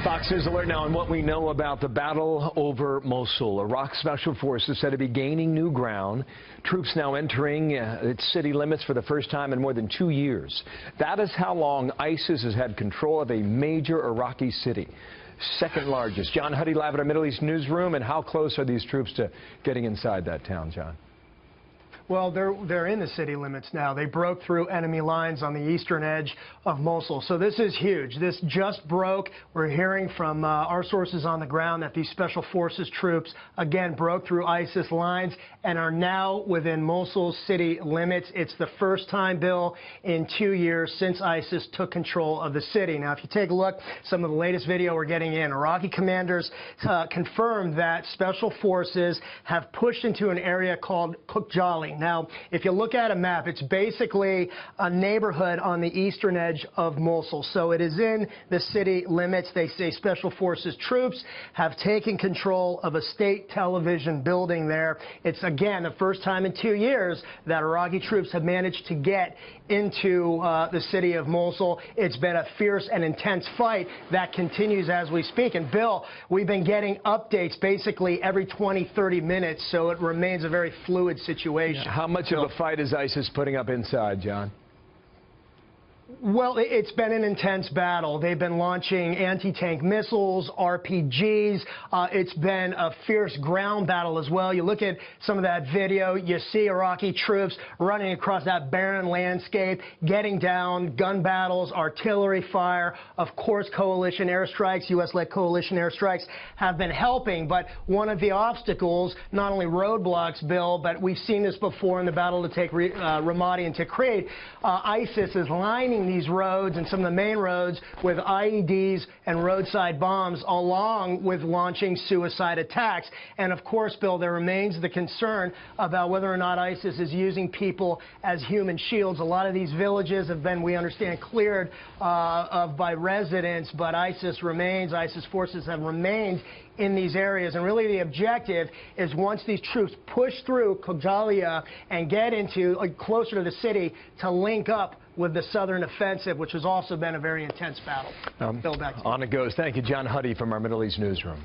Fox News alert now on what we know about the battle over Mosul. Iraq Special Forces said to be gaining new ground. Troops now entering its city limits for the first time in more than 2 years. That is how long ISIS has had control of a major Iraqi city. Second largest. John Huddy live at our Middle East newsroom. And how close are these troops to getting inside that town, John? Well, they're in the city limits now. They broke through enemy lines on the eastern edge of Mosul. So this is huge. This just broke. We're hearing from our sources on the ground that these special forces troops, again, broke through ISIS lines and are now within Mosul's city limits. It's the first time, Bill, in 2 years since ISIS took control of the city. Now, if you take a look, some of the latest video we're getting in, Iraqi commanders confirmed that special forces have pushed into an area called Kukjali. Now, if you look at a map, it's basically a neighborhood on the eastern edge of Mosul. So it is in the city limits. They say special forces troops have taken control of a state television building there. It's, again, the first time in 2 years that Iraqi troops have managed to get into the city of Mosul. It's been a fierce and intense fight that continues as we speak. And, Bill, we've been getting updates basically every 20, 30 minutes, so it remains a very fluid situation. How much of a fight is ISIS putting up inside, John? Well, it's been an intense battle. They've been launching anti-tank missiles, RPGs. It's been a fierce ground battle as well. You look at some of that video, you see Iraqi troops running across that barren landscape, getting down, gun battles, artillery fire. Of course, coalition airstrikes, U.S.-led coalition airstrikes have been helping. But one of the obstacles, not only roadblocks, Bill, but we've seen this before in the battle to take Ramadi and Tikrit, ISIS is lining these roads and some of the main roads with IEDs and roadside bombs, along with launching suicide attacks. And of course, Bill, there remains the concern about whether or not ISIS is using people as human shields. A lot of these villages have been, we understand, cleared by residents, but ISIS forces have remained in these areas. And really the objective is, once these troops push through Kogjalia and get into closer to the city, to link up with the southern offensive, which has also been a very intense battle. Bill, back to you. On it goes. Thank you, John Huddy from our Middle East newsroom.